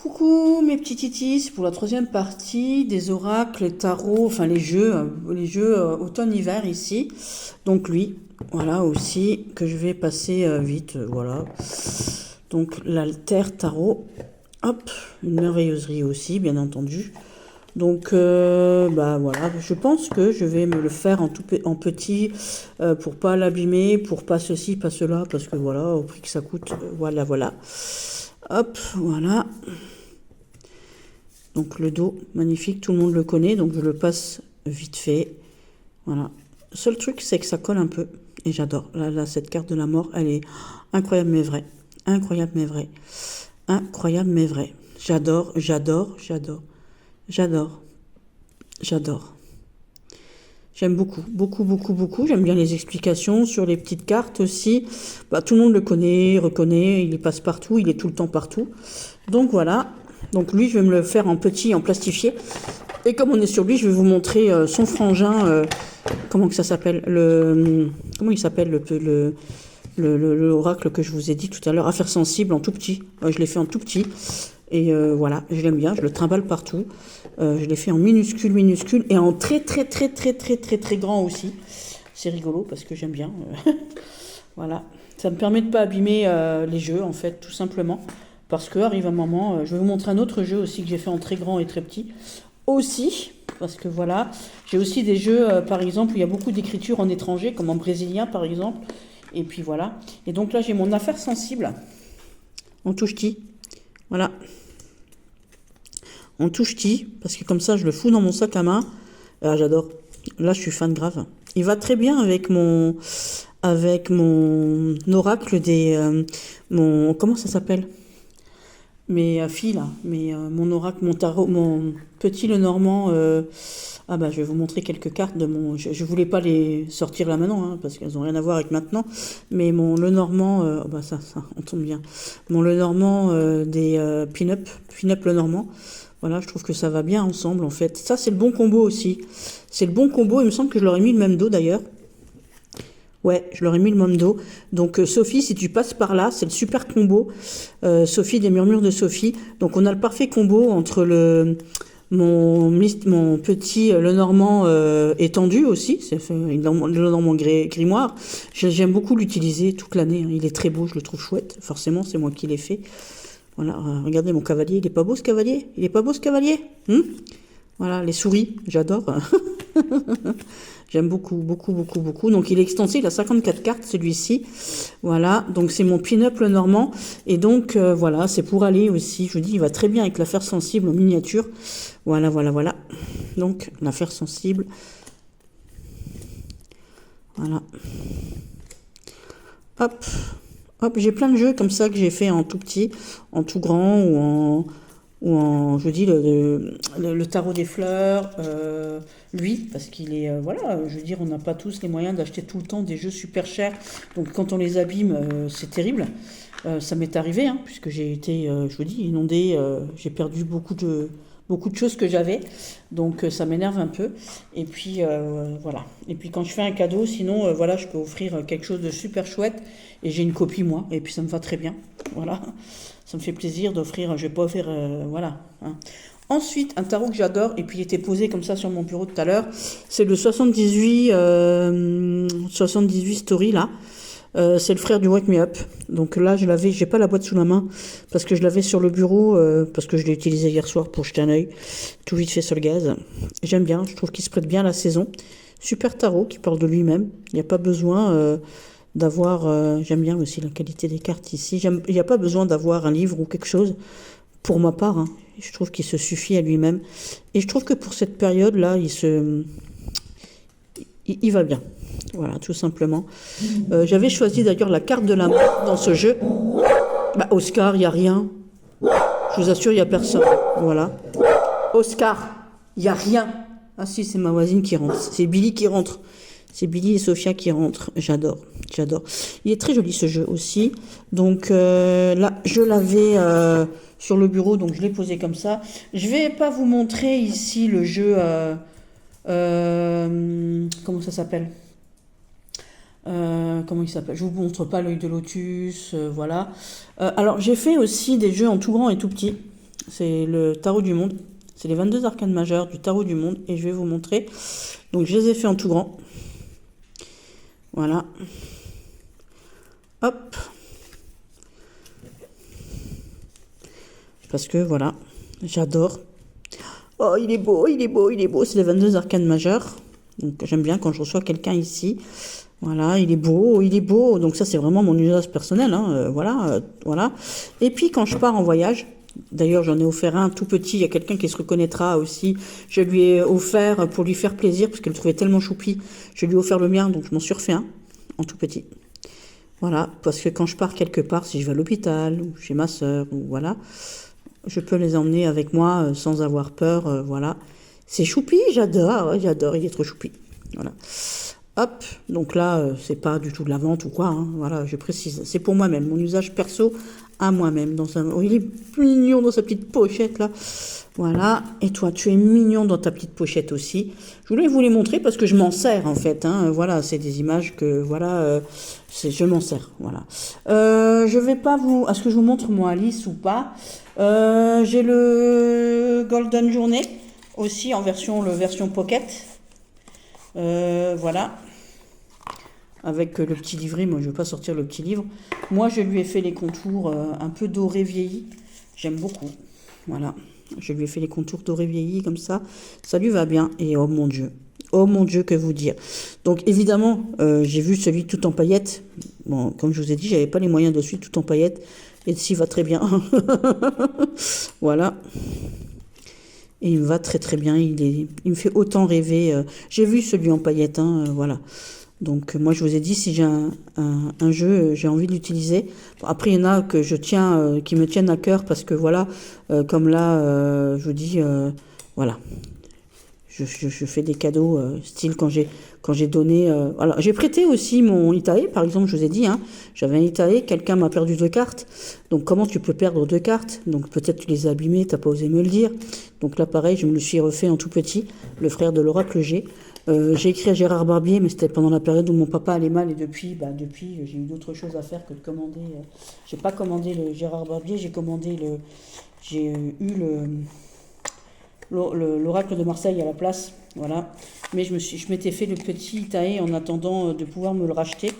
Coucou mes petits titis, c'est pour la troisième partie des oracles, tarot, enfin les jeux automne-hiver ici. Donc lui, voilà aussi, que je vais passer vite, voilà. Donc l'alter tarot, hop, une merveilleuserie aussi, bien entendu. Donc bah voilà, je pense que je vais me le faire en petit pour pas l'abîmer, pour pas ceci, pas cela, parce que voilà, au prix que ça coûte, voilà. Hop, voilà. Donc le dos, magnifique, tout le monde le connaît, donc je le passe vite fait. Voilà. Le seul truc, c'est que ça colle un peu. Et j'adore. Là, cette carte de la mort, elle est incroyable mais vraie. Incroyable mais vraie. Incroyable mais vraie. J'adore. J'aime beaucoup. J'aime bien les explications sur les petites cartes aussi. Bah, tout le monde le connaît, reconnaît, il y passe partout, il est tout le temps partout. Donc voilà. Donc lui, je vais me le faire en petit, en plastifié. Et comme on est sur lui, je vais vous montrer son frangin. Comment que ça s'appelle Comment il s'appelle l'oracle que je vous ai dit tout à l'heure, affaire sensible en tout petit. Je l'ai fait en tout petit. Et voilà, je l'aime bien, je le trimballe partout. Je l'ai fait en minuscule et en très grand aussi. C'est rigolo parce que j'aime bien. Voilà, ça me permet de pas abîmer les jeux en fait, tout simplement. Parce que arrive un moment, je vais vous montrer un autre jeu aussi que j'ai fait en très grand et très petit. Aussi, parce que voilà, j'ai aussi des jeux, par exemple, où il y a beaucoup d'écriture en étranger, comme en brésilien par exemple. Et puis voilà. Et donc là, j'ai mon affaire sensible en touche-ti. Voilà. En touche-ti, parce que comme ça, je le fous dans mon sac à main. Ah, j'adore. Là, je suis fan grave. Il va très bien avec mon oracle comment ça s'appelle? Mes filles là, mon oracle, mon tarot, mon petit Lenormand. Ah bah je vais vous montrer quelques cartes de mon. Je voulais pas les sortir là maintenant, hein, parce qu'elles ont rien à voir avec maintenant. Mais mon Lenormand, bah ça, on tombe bien. Mon Lenormand des pin-up Lenormand. Voilà, je trouve que ça va bien ensemble en fait. Ça c'est le bon combo aussi. C'est le bon combo. Il me semble que je leur ai mis le même dos d'ailleurs. Ouais, je leur ai mis le même dos. Donc Sophie, si tu passes par là, c'est le super combo. Sophie, des murmures de Sophie. Donc on a le parfait combo entre mon petit Lenormand étendu aussi. C'est le Lenormand grimoire. J'aime beaucoup l'utiliser toute l'année. Il est très beau, je le trouve chouette. Forcément, c'est moi qui l'ai fait. Voilà, regardez mon cavalier. Il est pas beau ce cavalier? Il est pas beau ce cavalier? Voilà, les souris, j'adore. J'aime beaucoup. Donc il est extensif, il a 54 cartes celui-ci. Voilà, donc c'est mon pin-up Lenormand. Et donc voilà, c'est pour aller aussi, je vous dis, il va très bien avec l'affaire sensible en miniature. Voilà. Donc l'affaire sensible. Voilà. Hop, j'ai plein de jeux comme ça que j'ai fait en tout petit, en tout grand je vous dis, le tarot des fleurs, lui, parce qu'il est, voilà, je veux dire, on n'a pas tous les moyens d'acheter tout le temps des jeux super chers, donc quand on les abîme, c'est terrible. Ça m'est arrivé, hein, puisque j'ai été, je vous dis, inondée, j'ai perdu beaucoup de choses que j'avais, donc ça m'énerve un peu. Et puis voilà. Et puis quand je fais un cadeau, sinon voilà, je peux offrir quelque chose de super chouette et j'ai une copie moi, et puis ça me va très bien. Voilà, ça me fait plaisir d'offrir. Je vais pas offrir, voilà. Hein. Ensuite, un tarot que j'adore, et puis il était posé comme ça sur mon bureau tout à l'heure, c'est le 78 Story là. C'est le frère du Wake Me Up. Donc là, j'ai pas la boîte sous la main parce que je l'avais sur le bureau, parce que je l'ai utilisé hier soir pour jeter un œil, tout vite fait sur le gaz. J'aime bien, je trouve qu'il se prête bien à la saison. Super tarot qui parle de lui-même. Il n'y a pas besoin d'avoir. J'aime bien aussi la qualité des cartes ici. Il n'y a pas besoin d'avoir un livre ou quelque chose. Pour ma part, hein. Je trouve qu'il se suffit à lui-même. Et je trouve que pour cette période-là, il va bien. Voilà, tout simplement. J'avais choisi d'ailleurs la carte de la mort dans ce jeu. Bah, Oscar, il n'y a rien. Je vous assure, il n'y a personne. Voilà. Oscar, il n'y a rien. Ah si, c'est ma voisine qui rentre. C'est Billy qui rentre. C'est Billy et Sophia qui rentrent. J'adore. Il est très joli ce jeu aussi. Donc là, je l'avais sur le bureau, donc je l'ai posé comme ça. Je ne vais pas vous montrer ici le jeu... comment ça s'appelle? Comment il s'appelle? Je vous montre pas l'œil de lotus, voilà. Alors j'ai fait aussi des jeux en tout grand et tout petit. C'est le tarot du monde. C'est les 22 arcanes majeures du tarot du monde. Et je vais vous montrer. Donc, je les ai fait en tout grand. Voilà. Hop. Parce que, voilà, j'adore. Oh, il est beau, il est beau, il est beau. C'est les 22 arcanes majeures. Donc, j'aime bien quand je reçois quelqu'un ici. Voilà, il est beau, il est beau. Donc, ça, c'est vraiment mon usage personnel. Hein. Voilà, voilà. Et puis, quand je pars en voyage, d'ailleurs, j'en ai offert un tout petit. Il y a quelqu'un qui se reconnaîtra aussi. Je lui ai offert pour lui faire plaisir, parce qu'elle le trouvait tellement choupi. Je lui ai offert le mien, donc je m'en suis refait un en tout petit. Voilà, parce que quand je pars quelque part, si je vais à l'hôpital, ou chez ma sœur, ou voilà, je peux les emmener avec moi sans avoir peur, voilà. C'est choupi, j'adore, j'adore, il est trop choupi. Voilà. Hop, donc là, c'est pas du tout de la vente ou quoi, hein, voilà, je précise. C'est pour moi-même, mon usage perso à moi-même. Oh, il est mignon dans sa petite pochette, là. Voilà, et toi, tu es mignon dans ta petite pochette aussi. Je voulais vous les montrer parce que je m'en sers, en fait. Hein. Voilà, c'est des images que, voilà, je m'en sers, voilà. Je vais pas vous... Est-ce que je vous montre, moi, Alice, ou pas? J'ai le Golden Journée, aussi en version Pocket. Voilà. Avec le petit livret, moi je ne veux pas sortir le petit livre. Moi je lui ai fait les contours un peu dorés vieillis. J'aime beaucoup. Voilà. Je lui ai fait les contours dorés vieillis comme ça. Ça lui va bien. Et oh mon Dieu, que vous dire. Donc évidemment, j'ai vu celui tout en paillettes. Bon, comme je vous ai dit, j'avais pas les moyens de suivre tout en paillettes. Et celui va très bien. Voilà. Et il me va très très bien. Il me fait autant rêver. J'ai vu celui en paillettes, hein, voilà. Donc moi je vous ai dit, si j'ai un jeu, j'ai envie de l'utiliser. Bon, après il y en a que je tiens, qui me tiennent à cœur parce que voilà, comme là, je vous dis, voilà, je fais des cadeaux, style quand j'ai donné, alors j'ai prêté aussi mon Itaé, par exemple, je vous ai dit, hein, j'avais un Itaé, quelqu'un m'a perdu 2 cartes. Donc comment tu peux perdre 2 cartes? Donc peut-être tu les as abîmées, t'as pas osé me le dire. Donc là pareil, je me le suis refait en tout petit, le frère de l'oracle G. J'ai écrit à Gérard Barbier, mais c'était pendant la période où mon papa allait mal et depuis j'ai eu d'autres choses à faire que de commander. J'ai pas commandé le Gérard Barbier, j'ai eu l'oracle de Marseille à la place, voilà. Mais je m'étais fait le petit Itaé en attendant de pouvoir me le racheter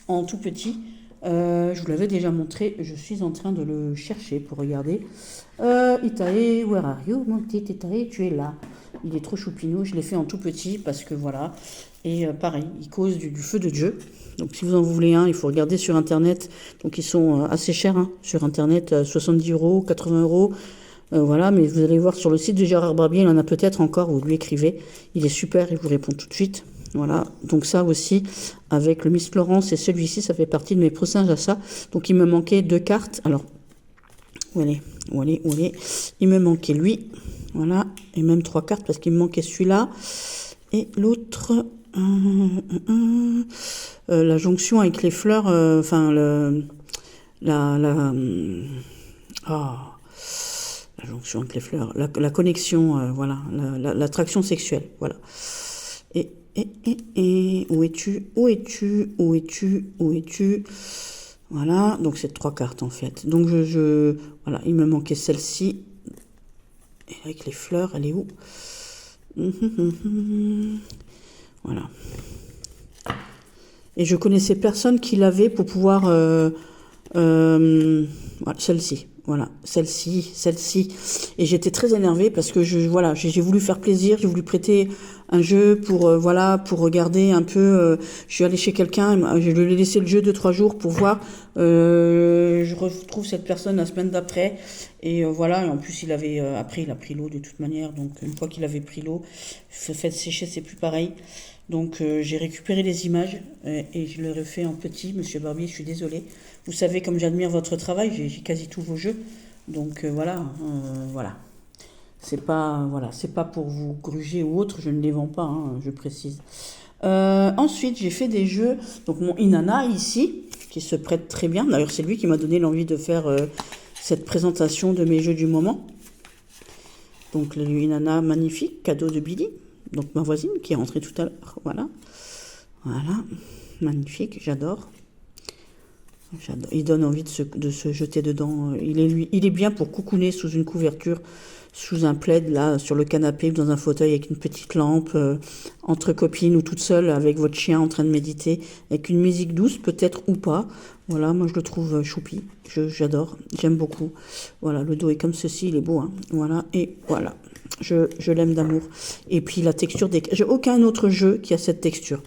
en tout petit. Je vous l'avais déjà montré, je suis en train de le chercher pour regarder. Itaé, where are you, mon petit Itaé, tu es là. Il est trop choupinou, je l'ai fait en tout petit parce que voilà. Et pareil, il cause du feu de Dieu. Donc si vous en voulez un, il faut regarder sur internet. Donc ils sont assez chers hein, sur internet, 70 €, 80 €. Voilà, mais vous allez voir sur le site de Gérard Barbier, il en a peut-être encore, vous lui écrivez. Il est super, il vous répond tout de suite. Voilà, donc ça aussi, avec le Miss Florence et celui-ci, ça fait partie de mes prochains achats. Donc il me manquait 2 cartes. Alors, où elle est? Il me manquait lui. Voilà, et même 3 cartes parce qu'il me manquait celui-là. Et l'autre, la jonction avec les fleurs, enfin, la jonction avec les fleurs, la connexion, voilà, l'attraction sexuelle, voilà. Et où es-tu? Voilà, donc c'est 3 cartes en fait. Donc voilà, il me manquait celle-ci. Et avec les fleurs, elle est où? Voilà. Et je connaissais personne qui l'avait pour pouvoir... voilà, celle-ci. Voilà, celle-ci. Et j'étais très énervée parce que voilà, j'ai voulu faire plaisir, j'ai voulu prêter un jeu pour pour regarder un peu. Je suis allée chez quelqu'un, je lui ai laissé le jeu 2-3 jours pour voir. Je retrouve cette personne la semaine d'après et voilà. Et en plus, après, il a pris l'eau de toute manière. Donc une fois qu'il avait pris l'eau, fait sécher, c'est plus pareil. Donc j'ai récupéré les images et je les refais en petit. Monsieur Barbier, je suis désolée. Vous savez comme j'admire votre travail, j'ai quasi tous vos jeux. Donc voilà. C'est pas pour vous gruger ou autre, je ne les vends pas, hein, je précise. Ensuite, j'ai fait des jeux. Donc mon Inanna ici, qui se prête très bien. D'ailleurs, c'est lui qui m'a donné l'envie de faire cette présentation de mes jeux du moment. Donc le Inanna magnifique, cadeau de Billy. Donc ma voisine qui est rentrée tout à l'heure, voilà, magnifique, j'adore. Il donne envie de se jeter dedans. Il est bien pour coucouner sous une couverture, sous un plaid, là, sur le canapé, ou dans un fauteuil avec une petite lampe, entre copines ou toute seule avec votre chien en train de méditer, avec une musique douce, peut-être ou pas. Voilà, moi je le trouve choupi. J'adore, j'aime beaucoup. Voilà, le dos est comme ceci, il est beau, hein. Voilà, et voilà. Je l'aime d'amour. Et puis la texture des... J'ai aucun autre jeu qui a cette texture.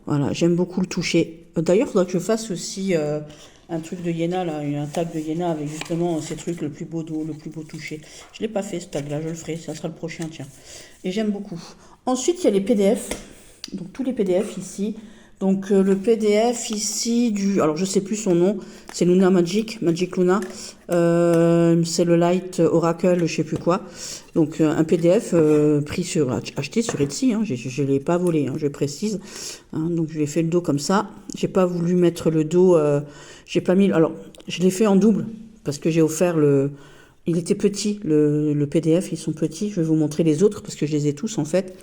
Voilà, j'aime beaucoup le toucher. D'ailleurs, il faudra que je fasse aussi un truc de Iéna, là, un tag de Iéna avec justement ces trucs, le plus beau dos, le plus beau toucher. Je ne l'ai pas fait ce tag-là, je le ferai, ça sera le prochain, tiens. Et j'aime beaucoup. Ensuite, il y a les PDF. Donc tous les PDF ici. Donc le PDF ici du... Alors je sais plus son nom, c'est Luna Magic, Magic Luna. C'est le Light Oracle, je sais plus quoi. Donc un PDF acheté sur Etsy, hein, je l'ai pas volé, hein, je précise. Hein, donc je lui ai fait le dos comme ça. J'ai pas voulu mettre le dos, j'ai pas mis... Alors je l'ai fait en double parce que j'ai offert le... Il était petit, le PDF, ils sont petits. Je vais vous montrer les autres parce que je les ai tous en fait.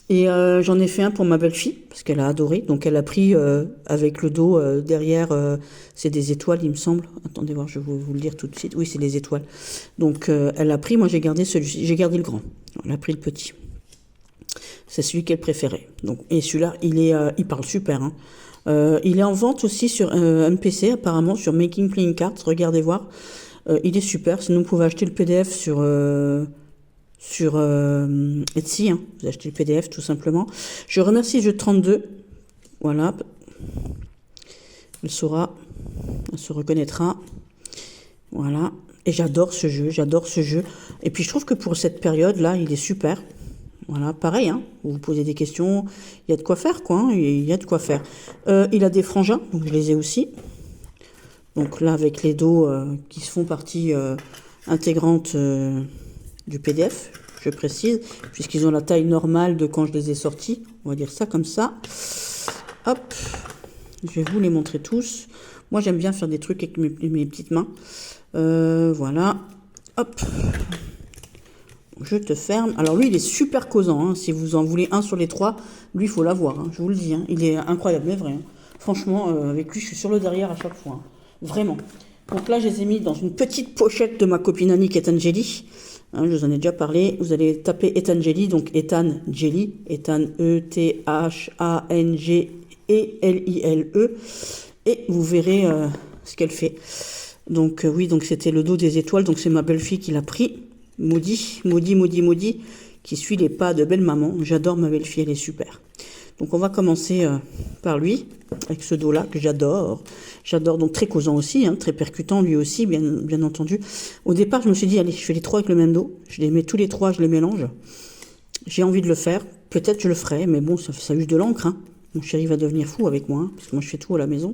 Et j'en ai fait un pour ma belle-fille, parce qu'elle a adoré. Donc elle a pris avec le dos derrière, c'est des étoiles, il me semble. Attendez voir, je vais vous le dire tout de suite. Oui, c'est des étoiles. Donc elle a pris, moi j'ai gardé celui-ci, j'ai gardé le grand. Elle a pris le petit. C'est celui qu'elle préférait. Donc, et celui-là, il parle super. Hein. Il est en vente aussi sur MPC, apparemment, sur Making Playing Cards. Regardez voir. Il est super. Sinon, vous pouvez acheter le PDF sur Etsy, hein. Vous achetez le PDF tout simplement. Je remercie Jeu 32. Voilà. Elle saura, elle se reconnaîtra. Voilà. Et j'adore ce jeu, j'adore ce jeu. Et puis je trouve que pour cette période-là, il est super. Voilà, pareil, hein. Vous vous posez des questions, il y a de quoi faire, quoi. Hein. Il y a de quoi faire. Il a des frangins, donc je les ai aussi. Donc là, avec les dos qui se font partie intégrante du PDF, je précise, puisqu'ils ont la taille normale de quand je les ai sortis. On va dire ça comme ça. Hop, je vais vous les montrer tous. Moi, j'aime bien faire des trucs avec mes petites mains. Voilà. Hop. Je te ferme. Alors lui, il est super causant. Hein. Si vous en voulez un sur les trois, lui, il faut l'avoir. Hein. Je vous le dis. Hein. Il est incroyable, mais vrai. Hein. Franchement, avec lui, je suis sur le derrière à chaque fois. Hein. Vraiment. Donc là, je les ai mis dans une petite pochette de ma copine Annick Etangeli. Hein, je vous en ai déjà parlé. Vous allez taper Etangeli, donc Etangeli. Etan, E-T-H-A-N-G-E-L-I-L-E. Et vous verrez ce qu'elle fait. Donc oui, donc c'était le dos des étoiles. Donc c'est ma belle-fille qui l'a pris. Maudit, qui suit les pas de belle maman. J'adore ma belle-fille, elle est super. Donc on va commencer par lui, avec ce dos-là que j'adore. J'adore, donc très causant aussi, hein, très percutant lui aussi, bien entendu. Au départ, je me suis dit, allez, je fais les trois avec le même dos. Je les mets tous les trois, je les mélange. J'ai envie de le faire. Peut-être je le ferai, mais bon, ça use de l'encre. Hein. Mon chéri va devenir fou avec moi, hein, parce que moi je fais tout à la maison.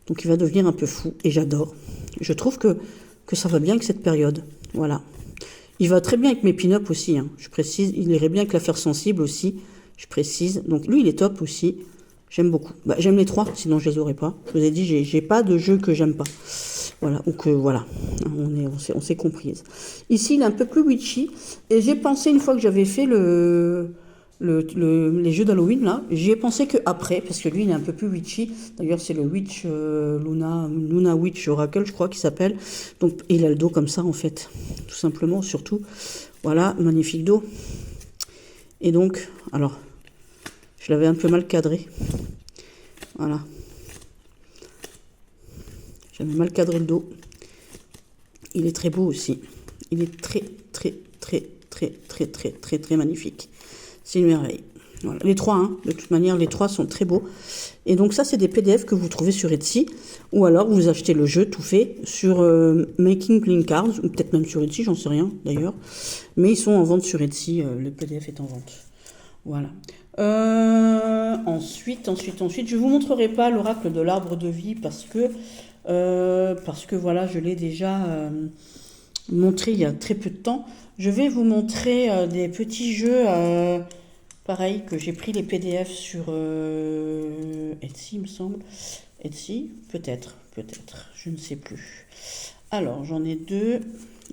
Donc il va devenir un peu fou, et j'adore. Je trouve que ça va bien avec cette période. Voilà. Il va très bien avec mes pin-up aussi, hein. Je précise. Il irait bien avec l'affaire sensible aussi, je précise. Donc lui, il est top aussi. J'aime beaucoup. Bah, j'aime les trois, sinon je les aurais pas. Je vous ai dit, j'ai pas de jeu que j'aime pas. Voilà, donc voilà, on s'est comprise. Ici, il est un peu plus witchy. Et j'ai pensé, une fois que j'avais fait les jeux d'Halloween, là, j'y ai pensé que après, parce que lui, il est un peu plus witchy. D'ailleurs, c'est le Witch Luna Witch Oracle, je crois qu'il s'appelle. Donc, il a le dos comme ça, en fait, tout simplement, surtout. Voilà, magnifique dos. Et donc, alors, je l'avais un peu mal cadré. Voilà. J'avais mal cadré le dos. Il est très beau aussi. Il est très magnifique. C'est une merveille. Voilà. Les trois, hein, de toute manière, les trois sont très beaux. Et donc ça, c'est des PDF que vous trouvez sur Etsy. Ou alors, vous achetez le jeu tout fait sur Making Playing Cards. Ou peut-être même sur Etsy, j'en sais rien d'ailleurs. Mais ils sont en vente sur Etsy. Le PDF est en vente. Voilà. Ensuite, je vous montrerai pas l'oracle de l'arbre de vie parce que voilà, je l'ai déjà montré il y a très peu de temps. Je vais vous montrer des petits jeux, pareil, que j'ai pris les PDF sur Etsy, il me semble. Etsy, peut-être, je ne sais plus. Alors, j'en ai deux.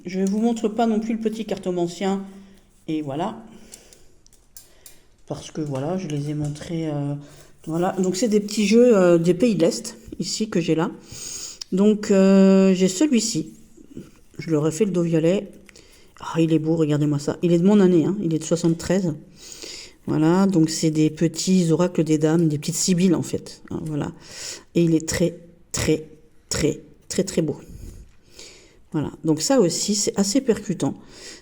Je ne vous montre pas non plus le petit cartomancien. Et voilà. Parce que voilà, je les ai montrés. Voilà, donc c'est des petits jeux des pays de l'Est, ici, que j'ai là. Donc, j'ai celui-ci. Je leur ai fait le dos violet. Ah, il est beau, regardez-moi ça. Il est de mon année, hein. Il est de 73. Voilà, donc c'est des petits oracles des dames, des petites sibylles en fait. Hein, voilà. Et il est très, très, très, très, très beau. Voilà, donc ça aussi, c'est assez percutant.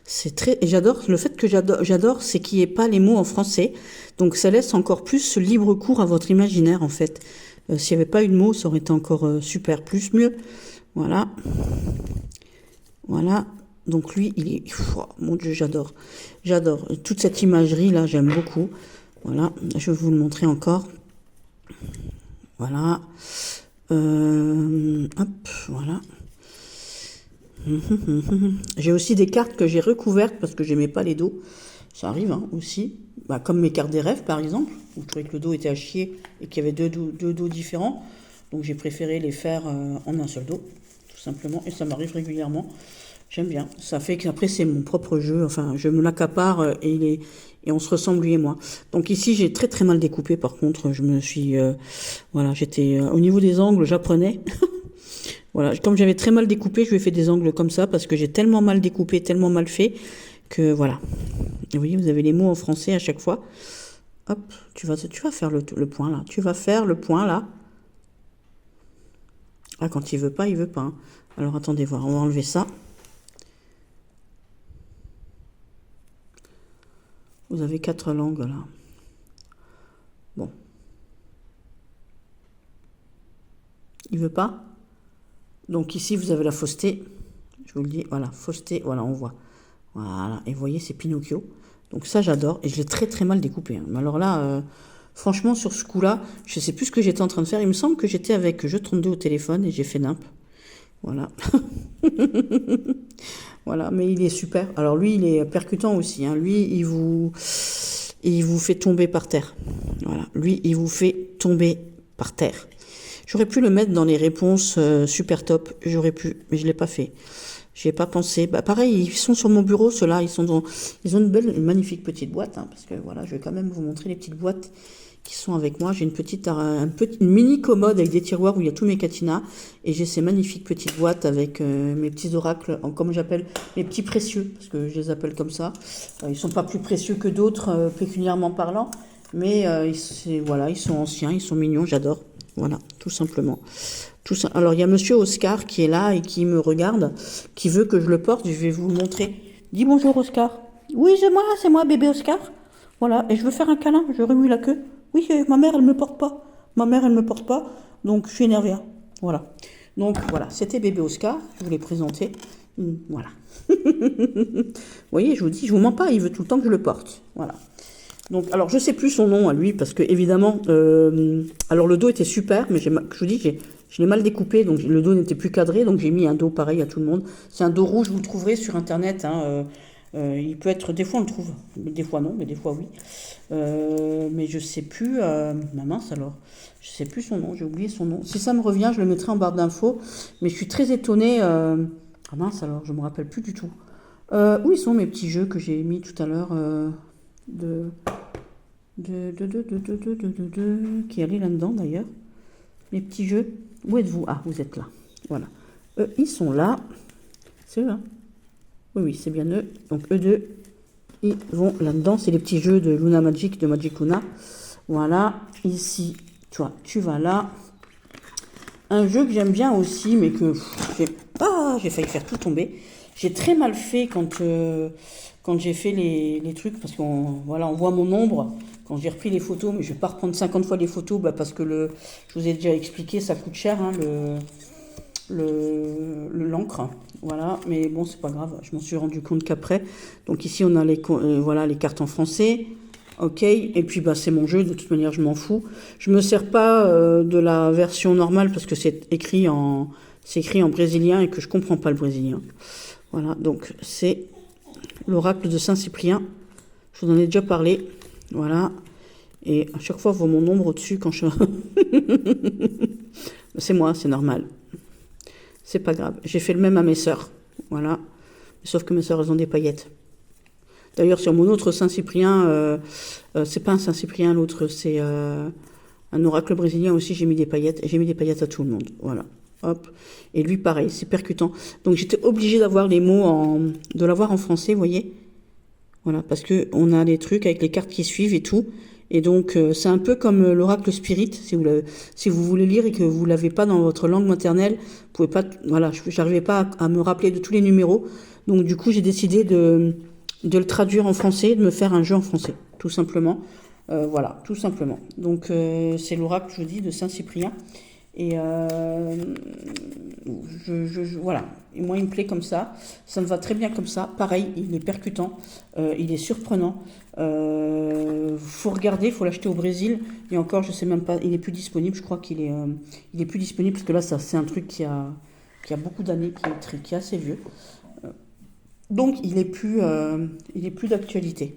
C'est très, et j'adore, le fait que j'adore, c'est qu'il n'y ait pas les mots en français. Donc ça laisse encore plus libre cours à votre imaginaire, en fait. S'il n'y avait pas eu de mots, ça aurait été encore super, plus mieux. Voilà. Voilà. Donc lui, il est, oh, mon Dieu, j'adore. J'adore. Toute cette imagerie-là, j'aime beaucoup. Voilà, je vais vous le montrer encore. Voilà. Hop, voilà. J'ai aussi des cartes que j'ai recouvertes parce que j'aimais pas les dos. Ça arrive hein, aussi. Bah, comme mes cartes des rêves par exemple, où je trouvais que le dos était à chier et qu'il y avait deux dos différents. Donc j'ai préféré les faire en un seul dos, tout simplement. Et ça m'arrive régulièrement. J'aime bien. Ça fait qu'après c'est mon propre jeu. Enfin, je me l'accapare et on se ressemble lui et moi. Donc ici j'ai très très mal découpé. Par contre, je me suis voilà, j'étais au niveau des angles, j'apprenais. Voilà, comme j'avais très mal découpé, je lui ai fait des angles comme ça parce que j'ai tellement mal découpé, tellement mal fait que voilà. Et vous voyez, vous avez les mots en français à chaque fois. Hop, tu vas faire le point là. Tu vas faire le point là. Ah, quand il veut pas, il veut pas. Hein. Alors attendez voir, on va enlever ça. Vous avez 4 langues là. Bon. Il veut pas. Donc ici, vous avez la fausseté. Je vous le dis, voilà, fausseté, voilà, on voit. Voilà, et vous voyez, c'est Pinocchio. Donc ça, j'adore. Et je l'ai très très mal découpé. Hein. Mais alors là, franchement, sur ce coup-là, je sais plus ce que j'étais en train de faire. Il me semble que j'étais avec Jeu 32 au téléphone et j'ai fait nimp. Voilà. Voilà, mais il est super. Alors lui, il est percutant aussi. Hein. Lui, il vous fait tomber par terre. Voilà. Lui, il vous fait tomber par terre. J'aurais pu le mettre dans les réponses super top. J'aurais pu, mais je l'ai pas fait. J'y ai pas pensé. Bah pareil, ils sont sur mon bureau, ceux-là. Ils ont une magnifique petite boîte, hein, parce que voilà, je vais quand même vous montrer les petites boîtes qui sont avec moi. J'ai une mini commode avec des tiroirs où il y a tous mes katinas, et j'ai ces magnifiques petites boîtes avec mes petits oracles, comme j'appelle mes petits précieux, parce que je les appelle comme ça. Ils sont pas plus précieux que d'autres, pécuniairement parlant, mais voilà, ils sont anciens, ils sont mignons, j'adore. Voilà, tout simplement. Alors, il y a monsieur Oscar qui est là et qui me regarde, qui veut que je le porte. Je vais vous le montrer. Dis bonjour, Oscar. Oui, c'est moi, bébé Oscar. Voilà, et je veux faire un câlin. Je remue la queue. Oui, ma mère, elle me porte pas. Ma mère, elle me porte pas. Donc, je suis énervée. Hein. Voilà. Donc, voilà, c'était bébé Oscar. Je vous l'ai présenté. Voilà. Vous voyez, je vous dis, je vous mens pas. Il veut tout le temps que je le porte. Voilà. Donc, alors, je sais plus son nom à lui, parce que, évidemment, alors le dos était super, mais je vous dis, je l'ai mal découpé, donc le dos n'était plus cadré, donc j'ai mis un dos pareil à tout le monde. C'est un dos rouge, vous le trouverez sur Internet. Hein, il peut être, des fois on le trouve, des fois non, mais des fois oui. Mais je sais plus, ma mince alors, je sais plus son nom, j'ai oublié son nom. Si ça me revient, je le mettrai en barre d'infos, mais je suis très étonnée. Ah mince alors, je me rappelle plus du tout. Où ils sont mes petits jeux que j'ai mis tout à l'heure qui allaient là-dedans d'ailleurs. Les petits jeux. Où êtes-vous? Ah, vous êtes là. Voilà. Ils sont là. C'est eux, hein? Oui, c'est bien eux. Donc, eux deux, ils vont là-dedans. C'est les petits jeux de Luna Magic, de Magic Luna. Voilà. Ici, toi, tu vas là. Un jeu que j'aime bien aussi, mais que j'ai failli faire tout tomber. J'ai très mal fait quand j'ai fait les trucs, parce qu'on voilà, on voit mon ombre quand j'ai repris les photos, mais je vais pas reprendre 50 fois les photos, parce que je vous ai déjà expliqué, ça coûte cher, hein, l'encre. Voilà, mais bon, c'est pas grave, je m'en suis rendu compte qu'après. Donc ici, on a voilà, les cartes en français. Ok, et puis c'est mon jeu, de toute manière, je m'en fous. Je me sers pas de la version normale parce que c'est écrit en brésilien et que je comprends pas le brésilien. Voilà, donc c'est l'oracle de Saint-Cyprien. Je vous en ai déjà parlé. Voilà. Et à chaque fois, on voit mon ombre au-dessus quand je... C'est moi, c'est normal. C'est pas grave. J'ai fait le même à mes sœurs. Voilà. Sauf que mes sœurs, elles ont des paillettes. D'ailleurs, sur mon autre Saint-Cyprien, c'est pas un Saint-Cyprien, l'autre, c'est un oracle brésilien aussi, j'ai mis des paillettes. Et j'ai mis des paillettes à tout le monde. Voilà. hop. Et lui, pareil, c'est percutant. Donc, j'étais obligée d'avoir les mots de l'avoir en français, vous voyez. Voilà, parce que on a des trucs avec les cartes qui suivent et tout. Et donc, c'est un peu comme l'oracle spirit. Si vous voulez lire et que vous l'avez pas dans votre langue maternelle, vous pouvez pas, voilà, j'arrivais pas à me rappeler de tous les numéros. Donc, du coup, j'ai décidé de le traduire en français, de me faire un jeu en français, tout simplement. Voilà, tout simplement. Donc, c'est l'oracle, je vous dis, de Saint-Cyprien. Et voilà. Et moi, il me plaît comme ça. Ça me va très bien comme ça. Pareil, il est percutant. Il est surprenant. Faut regarder, faut l'acheter au Brésil. Et encore, je sais même pas, il est plus disponible. Je crois il est plus disponible parce que là, ça, c'est un truc qui a beaucoup d'années, qui est assez vieux. Donc, il est plus d'actualité,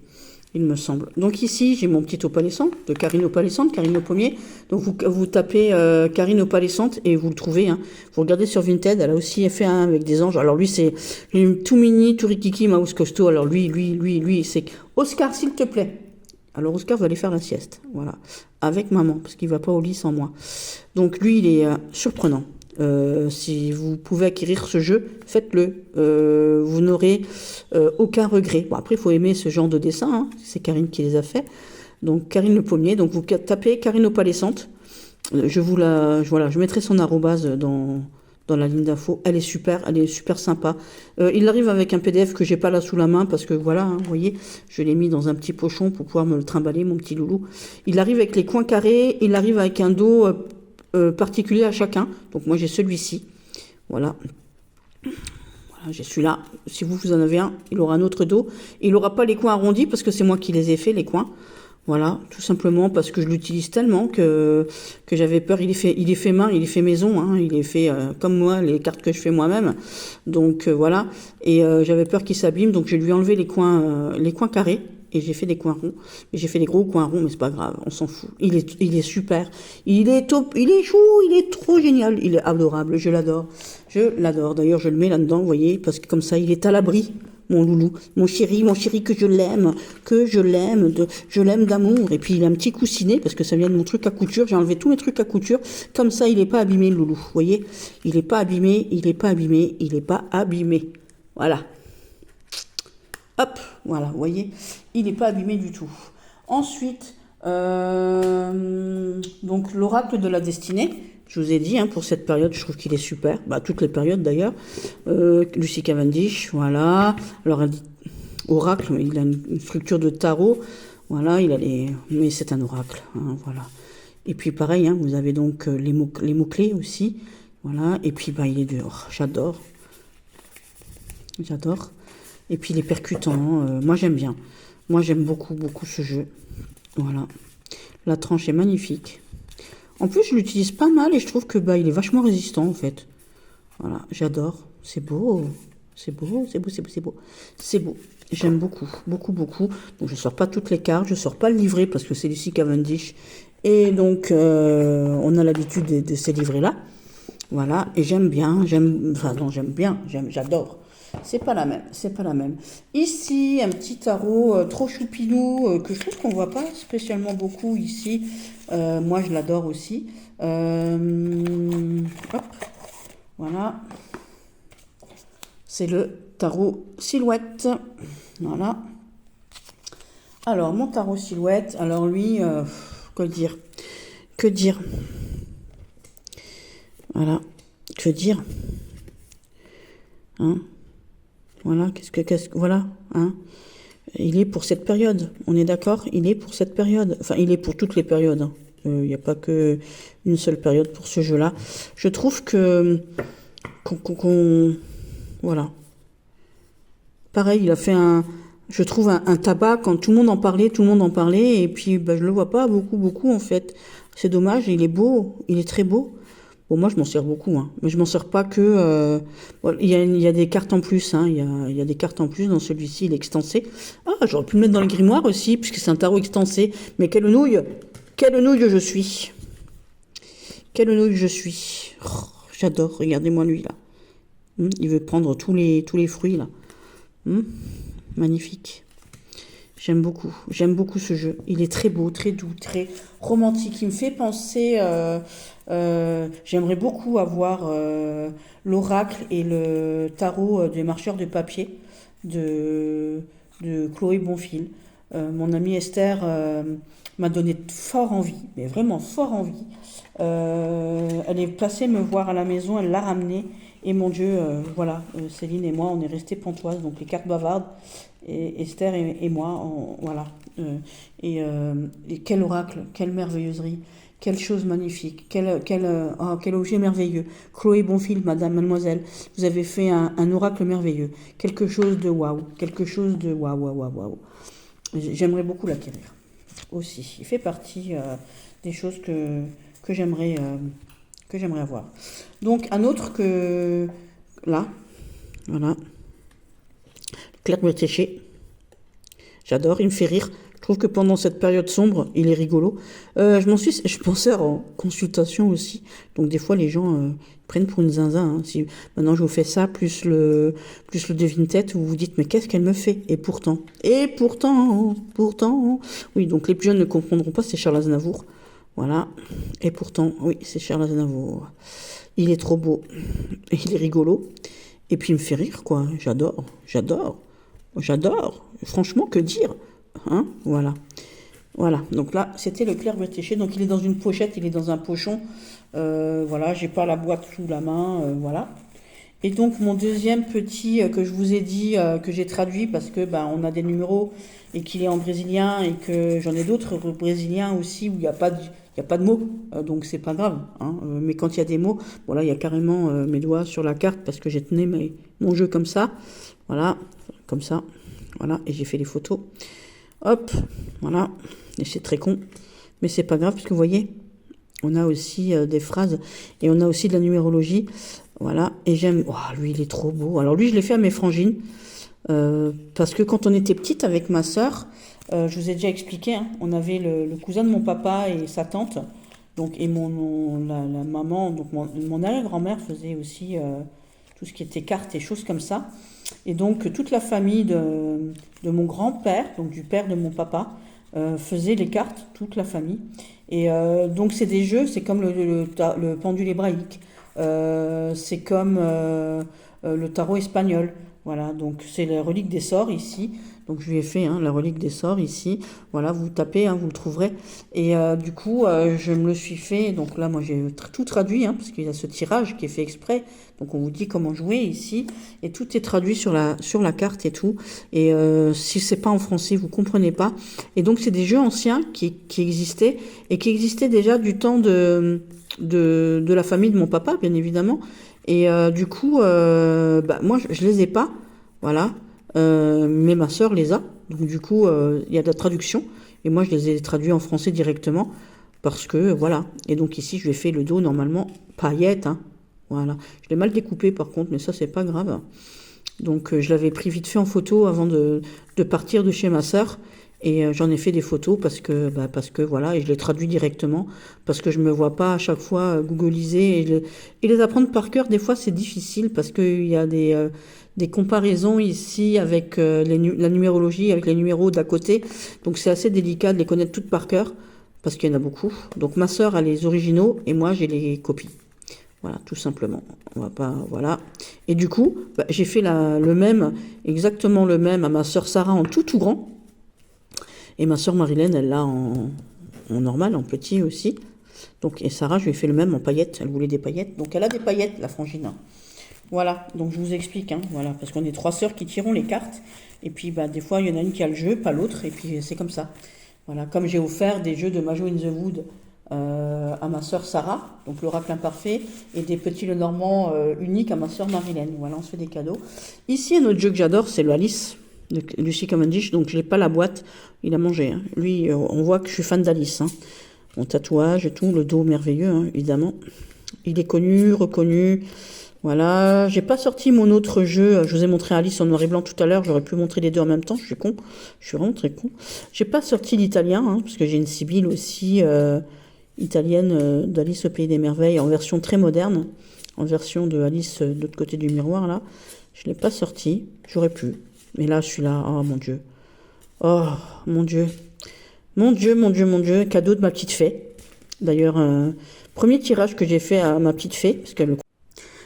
il me semble. Donc ici, j'ai mon petit opalescente, de Karine Opalescente, Karine Le Pommier. Donc vous tapez Karine Opalescente et vous le trouvez. Hein. Vous regardez sur Vinted, elle a aussi fait un avec des anges. Alors lui, c'est tout mini, tout rikiki, mouse costaud. Alors lui, c'est Oscar, s'il te plaît. Alors Oscar va aller faire la sieste, voilà, avec maman, parce qu'il va pas au lit sans moi. Donc lui, il est surprenant. Si vous pouvez acquérir ce jeu, faites-le. Vous n'aurez aucun regret. Bon, après, il faut aimer ce genre de dessin. Hein. C'est Karine qui les a fait. Donc, Karine Le Pommier. Donc, vous tapez Karine Opalescente. Je mettrai son arrobase dans la ligne d'info. Elle est super sympa. Il arrive avec un PDF que j'ai pas là sous la main parce que voilà, hein, vous voyez, je l'ai mis dans un petit pochon pour pouvoir me le trimballer, mon petit loulou. Il arrive avec les coins carrés. Il arrive avec un dos particulier à chacun. Donc moi j'ai celui-ci. Voilà. Voilà, j'ai celui-là. Si vous en avez un, il aura un autre dos. Il n'aura pas les coins arrondis parce que c'est moi qui les ai fait, les coins. Voilà, tout simplement parce que je l'utilise tellement que j'avais peur. Il est fait main, il est fait maison, hein, il est fait comme moi, les cartes que je fais moi-même. Donc voilà. Et j'avais peur qu'il s'abîme, donc je lui ai enlevé les coins carrés. Et j'ai fait des coins ronds. J'ai fait des gros coins ronds, mais c'est pas grave, on s'en fout. Il est super. Il est top, il est chou, il est trop génial. Il est adorable, je l'adore. Je l'adore. D'ailleurs, je le mets là-dedans, vous voyez, parce que comme ça, il est à l'abri, mon loulou. Mon chéri, que je l'aime, je l'aime d'amour. Et puis, il a un petit coussinet, parce que ça vient de mon truc à couture. J'ai enlevé tous mes trucs à couture. Comme ça, il est pas abîmé, le loulou. Vous voyez? Il est pas abîmé, il est pas abîmé, il est pas abîmé. Voilà. Hop, voilà, vous voyez, il n'est pas abîmé du tout. Ensuite, donc l'oracle de la destinée, je vous ai dit, hein, pour cette période, je trouve qu'il est super. Bah, toutes les périodes d'ailleurs. Lucy Cavendish, voilà. Alors, elle dit oracle, il a une structure de tarot. Voilà, mais c'est un oracle, hein, voilà. Et puis pareil, hein, vous avez donc les mots-clés aussi. Voilà, et puis bah, il est dehors. J'adore. Et puis les percutants, moi j'aime bien. Moi j'aime beaucoup ce jeu. Voilà. La tranche est magnifique. En plus je l'utilise pas mal et je trouve que bah il est vachement résistant en fait. Voilà, j'adore. C'est beau. C'est beau. J'aime beaucoup. Donc je sors pas toutes les cartes, je sors pas le livret parce que c'est Lucy Cavendish. Et donc on a l'habitude de ces livrets-là. Voilà, et j'adore. C'est pas la même. Ici, un petit tarot trop choupinou que je trouve qu'on voit pas spécialement beaucoup ici. Moi, je l'adore aussi. Hop, voilà. C'est le tarot Silhouette. Voilà. Alors, mon tarot Silhouette. Alors lui, que dire? Voilà. Que dire? Hein? Voilà, voilà, hein. Il est pour cette période, on est d'accord? Il est pour cette période. Enfin, il est pour toutes les périodes. Hein. Il n'y a pas que une seule période pour ce jeu-là. Je trouve voilà. Pareil, il a fait je trouve un tabac quand tout le monde en parlait, et puis bah, je le vois pas beaucoup en fait. C'est dommage, il est beau, il est très beau. Bon, moi, je m'en sers beaucoup, hein, mais je m'en sers pas que... il y a des cartes en plus, hein, il y a des cartes en plus dans celui-ci, il est extensé. Ah, j'aurais pu le mettre dans le grimoire aussi, puisque c'est un tarot extensé. Mais quelle nouille je suis. Oh, j'adore, regardez-moi lui, là. Il veut prendre tous les fruits, là. Magnifique. J'aime beaucoup ce jeu. Il est très beau, très doux, très romantique. Il me fait penser. J'aimerais beaucoup avoir l'oracle et le tarot des marcheurs de papier de, de Chloé Bonfil. Mon amie Esther m'a donné fort envie, mais vraiment fort envie. Elle est passée me voir à la maison, elle l'a ramené. Et mon Dieu, voilà, Céline et moi, on est restés pantoises, donc les cartes bavardes, et Esther et moi, voilà. Et quel oracle, quelle merveilleuserie, quelle chose magnifique, quel objet merveilleux. Chloé Bonfil, madame, mademoiselle, vous avez fait un oracle merveilleux. Quelque chose de waouh, quelque chose de waouh, waouh, waouh, waouh. J'aimerais beaucoup l'acquérir aussi. Il fait partie des choses que j'aimerais avoir. Donc un autre que là, voilà, Claire Bertéché, j'adore, il me fait rire. Je trouve que pendant cette période sombre, il est rigolo. Je pensais en consultation aussi. Donc des fois les gens prennent pour une zinzin. Hein. Si maintenant je vous fais ça plus le devine-tête, vous vous dites mais qu'est-ce qu'elle me fait? Et pourtant, oui. Donc les plus jeunes ne comprendront pas, c'est Charles Aznavour. Voilà. Et pourtant, oui, c'est Charles Aznavour. Il est trop beau. Et il est rigolo. Et puis il me fait rire, quoi. J'adore. Franchement, que dire? Hein? Voilà. Voilà. Donc là, c'était le Claire Bertéché. Donc il est dans une pochette, il est dans un pochon. Voilà, j'ai pas la boîte sous la main. Voilà. Et donc mon deuxième petit que je vous ai dit, que j'ai traduit parce que on a des numéros et qu'il est en brésilien et que j'en ai d'autres brésiliens aussi où il n'y a pas de mots, donc c'est pas grave. Hein, mais quand il y a des mots, bon là il y a carrément mes doigts sur la carte parce que j'ai tenu mon jeu comme ça, voilà, comme ça, voilà, et j'ai fait les photos. Hop, voilà, et c'est très con, mais c'est pas grave puisque vous voyez, on a aussi des phrases et on a aussi de la numérologie. Voilà, et j'aime... Oh, lui, il est trop beau. Alors lui, je l'ai fait à mes frangines, parce que quand on était petite avec ma sœur, je vous ai déjà expliqué, hein, on avait le cousin de mon papa et sa tante, donc, et la maman, donc mon arrière-grand-mère faisait aussi tout ce qui était cartes et choses comme ça. Et donc, toute la famille de mon grand-père, donc du père de mon papa, faisait les cartes, toute la famille. Et donc, c'est des jeux, c'est comme le pendule hébraïque. C'est comme le tarot espagnol. Voilà, donc c'est la relique des sorts ici. Donc je lui ai fait la relique des sorts ici. Voilà, vous tapez, vous le trouverez. Et du coup, je me le suis fait. Donc là, moi, j'ai tout traduit, parce qu'il y a ce tirage qui est fait exprès. Donc on vous dit comment jouer ici. Et tout est traduit sur la carte et tout. Et si c'est pas en français, vous comprenez pas. Et donc c'est des jeux anciens qui existaient et qui existaient déjà du temps de la famille de mon papa, bien évidemment. Et du coup, moi, je les ai pas, voilà. Mais ma sœur les a. Donc du coup, il y a de la traduction. Et moi, je les ai traduits en français directement. Parce que, voilà. Et donc ici, je lui ai fait le dos, normalement, paillettes. Voilà. Je l'ai mal découpé, par contre, mais ça, c'est pas grave. Donc je l'avais pris vite fait en photo avant de partir de chez ma sœur. Et j'en ai fait des photos parce que voilà, et je les traduis directement parce que je me vois pas à chaque fois googliser et les apprendre par cœur. Des fois, c'est difficile parce qu'il y a des comparaisons ici avec la numérologie, avec les numéros d'à côté. Donc c'est assez délicat de les connaître toutes par cœur parce qu'il y en a beaucoup. Donc ma sœur a les originaux et moi j'ai les copies. Voilà, tout simplement. On va pas, voilà. Et du coup, j'ai fait exactement le même à ma sœur Sarah en tout grand. Et ma sœur Marilène, elle l'a en normal, en petit aussi. Donc, et Sarah, je lui ai fait le même en paillettes. Elle voulait des paillettes. Donc, elle a des paillettes, la frangine. Voilà, donc je vous explique. Voilà, parce qu'on est 3 sœurs qui tirons les cartes. Et puis, des fois, il y en a une qui a le jeu, pas l'autre. Et puis, c'est comme ça. Voilà, comme j'ai offert des jeux de Majo in the Wood à ma sœur Sarah, donc l'oracle imparfait, et des petits Lenormand uniques à ma sœur Marilène. Voilà, on se fait des cadeaux. Ici, un autre jeu que j'adore, c'est le Alice de Lucie Cavendish, donc je n'ai pas la boîte, il a mangé. Lui, on voit que je suis fan d'Alice. Mon tatouage et tout, le dos merveilleux, évidemment. Il est connu, reconnu. Voilà, j'ai pas sorti mon autre jeu. Je vous ai montré Alice en noir et blanc tout à l'heure. J'aurais pu montrer les deux en même temps. Je suis con. Je suis vraiment très con. J'ai pas sorti l'italien, parce que j'ai une Sibylle aussi italienne d'Alice au Pays des Merveilles en version très moderne, en version de Alice de l'autre côté du miroir là. Je l'ai pas sorti. J'aurais pu. Mais là, je suis là. Oh mon Dieu. Oh, mon Dieu. Mon Dieu, mon Dieu, mon Dieu. Cadeau de ma petite fée. D'ailleurs, premier tirage que j'ai fait à ma petite fée, parce qu'elle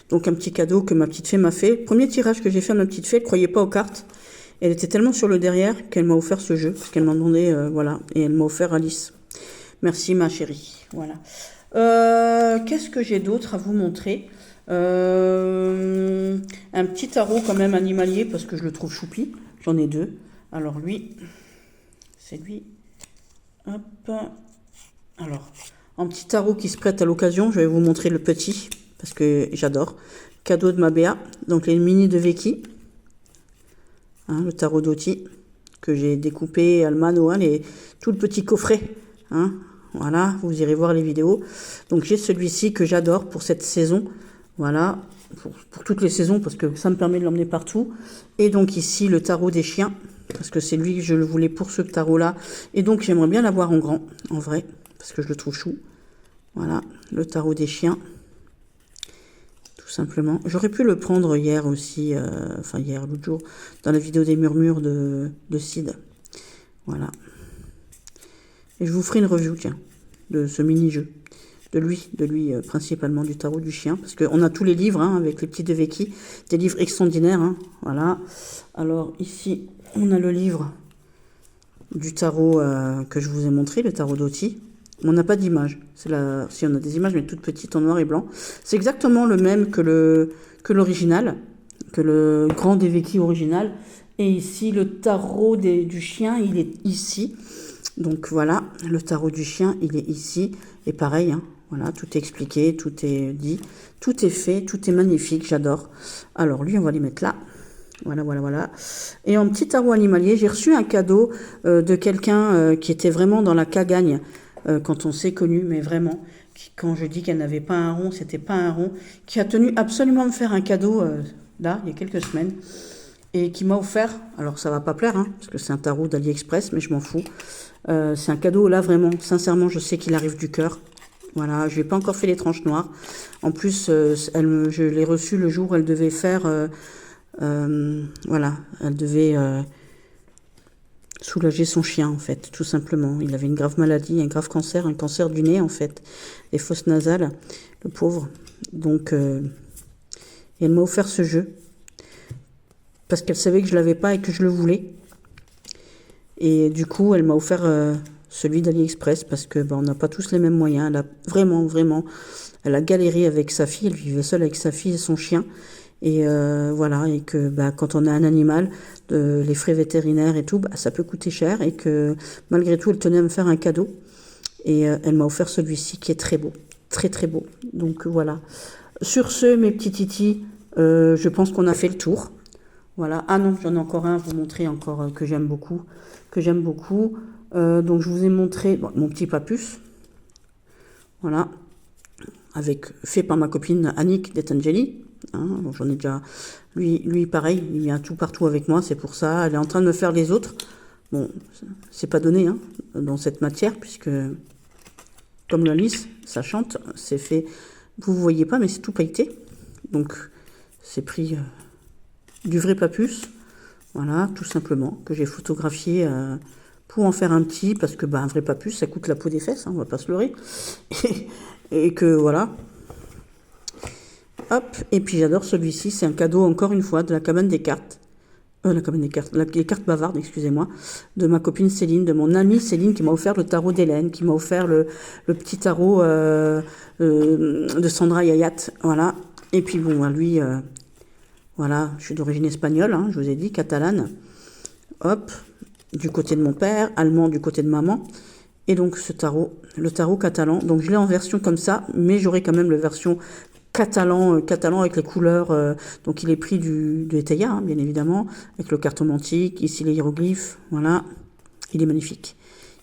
donc un petit cadeau que ma petite fée m'a fait. Premier tirage que j'ai fait à ma petite fée, elle croyait pas aux cartes. Elle était tellement sur le derrière qu'elle m'a offert ce jeu, parce qu'elle m'a demandé, voilà, et elle m'a offert Alice. Merci ma chérie, voilà. Qu'est-ce que j'ai d'autre à vous montrer? Un petit tarot quand même animalier, parce que je le trouve choupi. J'en ai deux. Alors lui, c'est lui. Hop. Alors, un petit tarot qui se prête à l'occasion, je vais vous montrer le petit, parce que j'adore. Cadeau de ma Béa, donc les mini de Veki. Hein, le tarot d'Oti, que j'ai découpé à le mano, et tout le petit coffret. Hein, voilà, vous irez voir les vidéos. Donc j'ai celui-ci que j'adore pour cette saison. Voilà, pour toutes les saisons, parce que ça me permet de l'emmener partout. Et donc ici, le tarot des chiens, parce que c'est lui que je le voulais pour ce tarot-là. Et donc j'aimerais bien l'avoir en grand, en vrai, parce que je le trouve chou. Voilà, le tarot des chiens. Tout simplement. J'aurais pu le prendre hier aussi, enfin hier, l'autre jour, dans la vidéo des murmures de Sid. Voilà. Et je vous ferai une review, tiens, de ce mini-jeu. De lui principalement, du tarot du chien. Parce qu'on a tous les livres, hein, avec les petits de Veki. Des livres extraordinaires, hein, voilà. Alors ici, on a le livre du tarot que je vous ai montré, le tarot d'Oti. On n'a pas d'image. Si on a des images, mais toutes petites en noir et blanc. C'est exactement le même que l'original, que le grand des Veki original. Et ici, le tarot du chien, il est ici. Donc voilà, le tarot du chien, il est ici. Et pareil, hein, voilà, tout est expliqué, tout est dit, tout est fait, tout est magnifique, j'adore. Alors lui, on va les mettre là. Voilà, voilà, voilà. Et en petit tarot animalier, j'ai reçu un cadeau de quelqu'un qui était vraiment dans la cagagne quand on s'est connu, mais vraiment, quand je dis qu'elle n'avait pas un rond, c'était pas un rond, qui a tenu absolument à me faire un cadeau là, il y a quelques semaines, et qui m'a offert, alors ça va pas plaire, hein, parce que c'est un tarot d'AliExpress, mais je m'en fous. C'est un cadeau là, vraiment, sincèrement, je sais qu'il arrive du cœur. Voilà, je n'ai pas encore fait les tranches noires. En plus, je l'ai reçu le jour où elle devait faire... voilà, elle devait soulager son chien, en fait, tout simplement. Il avait une grave maladie, un grave cancer, un cancer du nez, en fait, des fosses nasales, le pauvre. Donc, et elle m'a offert ce jeu, parce qu'elle savait que je l'avais pas et que je le voulais. Et du coup, elle m'a offert celui d'AliExpress, parce que on n'a pas tous les mêmes moyens. Elle a vraiment, vraiment, elle a galéré avec sa fille, elle vivait seule avec sa fille et son chien. Et voilà, et que quand on a un animal, les frais vétérinaires et tout, ça peut coûter cher, et que malgré tout, elle tenait à me faire un cadeau. Et elle m'a offert celui-ci qui est très beau, très très beau. Donc voilà. Sur ce, mes petits titis, je pense qu'on a fait le tour. Voilà. Ah non, j'en ai encore un à vous montrer encore que j'aime beaucoup. Donc je vous ai montré mon petit papus. Voilà. Fait par ma copine Annick Detangeli. Hein, bon, j'en ai déjà. Lui, pareil, il vient tout partout avec moi, c'est pour ça. Elle est en train de me faire les autres. Bon, c'est pas donné, hein, dans cette matière, puisque, comme la lisse, ça chante, c'est fait. Vous voyez pas, mais c'est tout pailleté. Donc, c'est pris du vrai papus. Voilà, tout simplement, que j'ai photographié pour en faire un petit, parce que un vrai papus, ça coûte la peau des fesses, hein, on va pas se leurrer. Et que voilà. Hop, et puis j'adore celui-ci, c'est un cadeau encore une fois de la cabane des cartes. Les cartes bavardes, excusez-moi, de ma copine Céline, de mon amie Céline qui m'a offert le tarot d'Hélène, qui m'a offert le petit tarot de Sandra Yayat, voilà. Et puis bon, lui, voilà, je suis d'origine espagnole, hein, je vous ai dit, catalane. Hop, du côté de mon père, allemand du côté de maman. Et donc ce tarot, le tarot catalan, donc je l'ai en version comme ça, mais j'aurai quand même la version catalan avec les couleurs, donc il est pris de Eteia, hein, bien évidemment, avec le cartomantique, ici les hiéroglyphes, voilà, il est magnifique.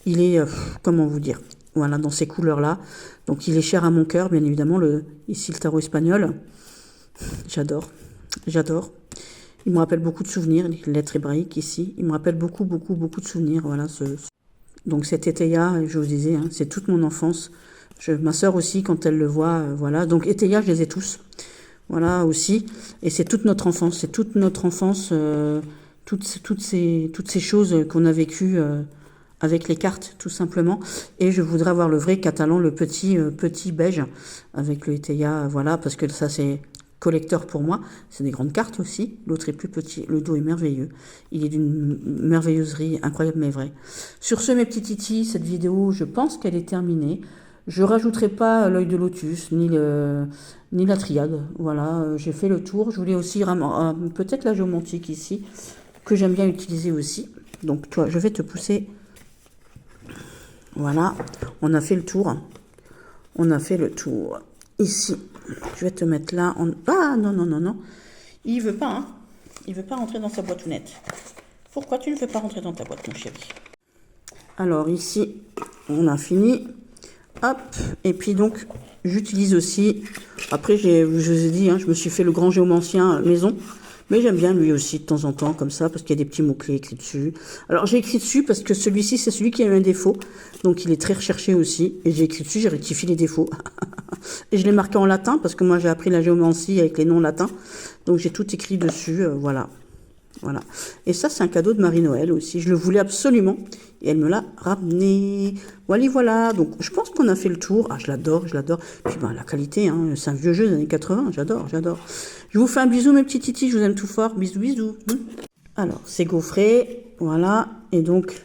Il est, comment vous dire, voilà, dans ces couleurs-là, donc il est cher à mon cœur, bien évidemment, ici le tarot espagnol, j'adore. Il me rappelle beaucoup de souvenirs, les lettres hébraïques ici, il me rappelle beaucoup de souvenirs, voilà, donc cet Eteia, je vous disais, hein, c'est toute mon enfance. Ma sœur aussi, quand elle le voit, voilà. Donc Eteia, je les ai tous. Voilà aussi. Et c'est toute notre enfance. toutes ces choses qu'on a vécues avec les cartes, tout simplement. Et je voudrais avoir le vrai catalan, le petit beige, avec le Eteia, voilà, parce que ça, c'est collecteur pour moi. C'est des grandes cartes aussi. L'autre est plus petit. Le dos est merveilleux. Il est d'une merveilleuserie incroyable, mais vraie. Sur ce, mes petits titis, cette vidéo, je pense qu'elle est terminée. Je rajouterai pas l'œil de lotus, ni la triade. Voilà, j'ai fait le tour. Je voulais aussi peut-être la géomantique ici, que j'aime bien utiliser aussi. Donc, toi, je vais te pousser. Voilà, on a fait le tour. On a fait le tour. Ici, je vais te mettre là. Ah, non, non, non, non. Il veut pas, hein. Il veut pas rentrer dans sa boîte aux lettres. Pourquoi tu ne veux pas rentrer dans ta boîte, mon chéri? Alors, ici, on a fini. Hop, et puis donc, j'utilise aussi... Après, je vous ai dit, hein, je me suis fait le grand géomancien maison. Mais j'aime bien lui aussi de temps en temps, comme ça, parce qu'il y a des petits mots-clés écrits dessus. Alors, j'ai écrit dessus parce que celui-ci, c'est celui qui a eu un défaut. Donc, il est très recherché aussi. Et j'ai écrit dessus, j'ai rectifié les défauts. Et je l'ai marqué en latin, parce que moi, j'ai appris la géomancie avec les noms latins. Donc, j'ai tout écrit dessus, voilà. Voilà. Et ça, c'est un cadeau de Marie-Noël aussi. Je le voulais absolument. Et elle me l'a ramené. Voilà, voilà. Donc, je pense qu'on a fait le tour. Ah, je l'adore, je l'adore. Puis, ben, la qualité, hein, c'est un vieux jeu des années 80. J'adore, j'adore. Je vous fais un bisou, mes petits titis. Je vous aime tout fort. Bisous, bisous. Alors, c'est gaufré. Voilà. Et donc,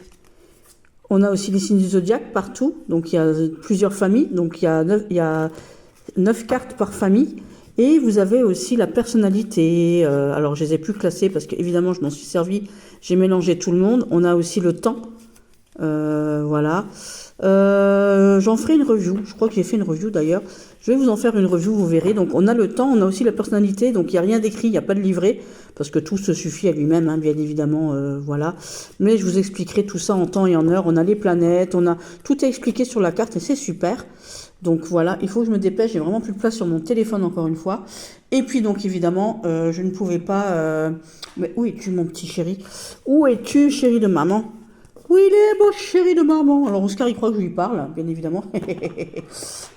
on a aussi les signes du zodiaque partout. Donc, il y a plusieurs familles. Donc, il y a 9 cartes par famille. Et vous avez aussi la personnalité. Alors, je les ai plus classées parce qu'évidemment, je m'en suis servi. J'ai mélangé tout le monde. On a aussi le temps. Voilà. J'en ferai une review. Je crois que j'ai fait une review d'ailleurs. Je vais vous en faire une review, vous verrez. Donc, on a le temps, on a aussi la personnalité. Donc, il n'y a rien d'écrit, il n'y a pas de livret. Parce que tout se suffit à lui-même, hein, bien évidemment. Voilà. Mais je vous expliquerai tout ça en temps et en heure. On a les planètes, tout est expliqué sur la carte et c'est super. Donc voilà, il faut que je me dépêche, j'ai vraiment plus de place sur mon téléphone encore une fois. Et puis donc évidemment, je ne pouvais pas... Mais où es-tu mon petit chéri? Où es-tu chéri de maman? Où il est beau chéri de maman? Alors Oscar il croit que je lui parle, bien évidemment.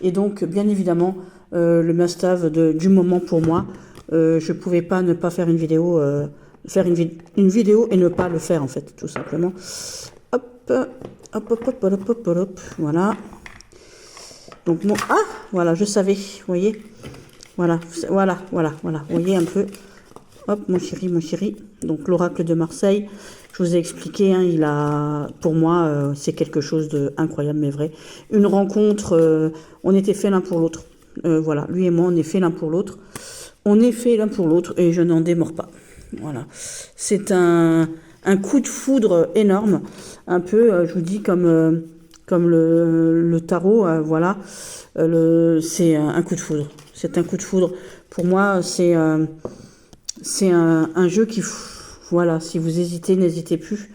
Et donc bien évidemment, le must-have du moment pour moi, je ne pouvais pas ne pas faire une vidéo, une vidéo et ne pas le faire en fait, tout simplement. Hop, hop, hop, hop, hop, hop, hop, hop, voilà. Donc, voilà, je savais, vous voyez. Voilà, voilà, voilà, voilà. Vous voyez un peu. Hop, mon chéri, mon chéri. Donc, l'oracle de Marseille, je vous ai expliqué, hein, pour moi, c'est quelque chose d'incroyable, mais vrai. Une rencontre, on était faits l'un pour l'autre. Voilà, lui et moi, on est faits l'un pour l'autre. On est faits l'un pour l'autre et je n'en démords pas. Voilà. C'est un coup de foudre énorme. Un peu, je vous dis, comme le tarot, voilà, c'est un coup de foudre. C'est un coup de foudre. Pour moi, c'est un jeu qui... Voilà, si vous hésitez, n'hésitez plus.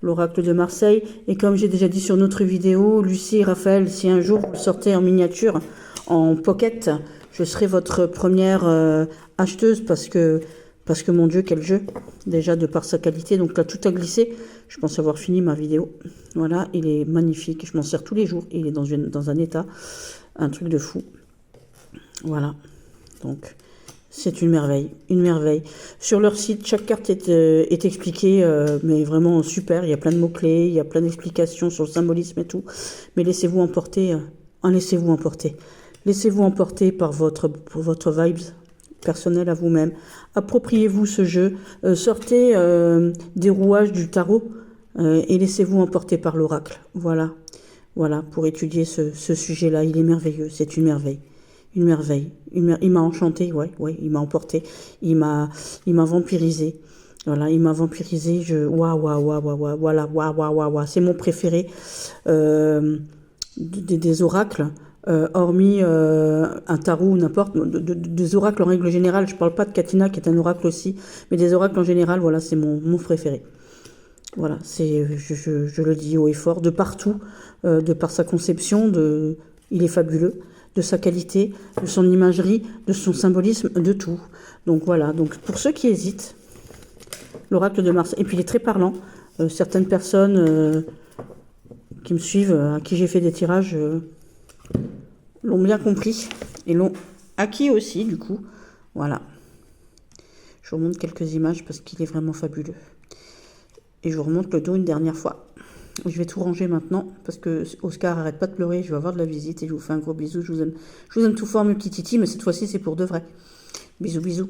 L'oracle de Marseille. Et comme j'ai déjà dit sur notre vidéo, Lucie et Raphaël, si un jour vous le sortez en miniature, en pocket, je serai votre première acheteuse parce que mon Dieu, quel jeu. Déjà, de par sa qualité. Donc là, tout a glissé. Je pense avoir fini ma vidéo. Voilà, il est magnifique. Je m'en sers tous les jours. Il est dans un état, un truc de fou. Voilà. Donc, c'est une merveille. Une merveille. Sur leur site, chaque carte est expliquée, mais vraiment super. Il y a plein de mots-clés, il y a plein d'explications sur le symbolisme et tout. Mais laissez-vous emporter. Laissez-vous emporter. Laissez-vous emporter par votre vibes personnel à vous-même. Appropriez-vous ce jeu. Sortez des rouages du tarot et laissez-vous emporter par l'oracle. Voilà. Voilà, pour étudier ce sujet-là. Il est merveilleux. C'est une merveille. Une merveille. Il m'a enchanté, ouais, il m'a emporté. Il m'a vampirisé. Voilà, il m'a vampirisé. Voilà. C'est mon préféré des oracles. Hormis un tarot ou n'importe, des oracles en règle générale, je parle pas de Katina qui est un oracle aussi, mais des oracles en général, voilà, c'est mon préféré. Voilà, je le dis haut et fort, de partout, de par sa conception, il est fabuleux, de sa qualité, de son imagerie, de son symbolisme, de tout. Donc voilà, donc pour ceux qui hésitent, l'oracle de Marseille, et puis il est très parlant, certaines personnes qui me suivent, à qui j'ai fait des tirages, l'ont bien compris et l'ont acquis aussi du coup. Voilà. Je vous montre quelques images parce qu'il est vraiment fabuleux. Et je vous remonte le dos une dernière fois. Je vais tout ranger maintenant parce que Oscar arrête pas de pleurer. Je vais avoir de la visite et je vous fais un gros bisou. Je vous aime tout fort, mes petits titis, mais cette fois-ci, c'est pour de vrai. Bisous, bisous.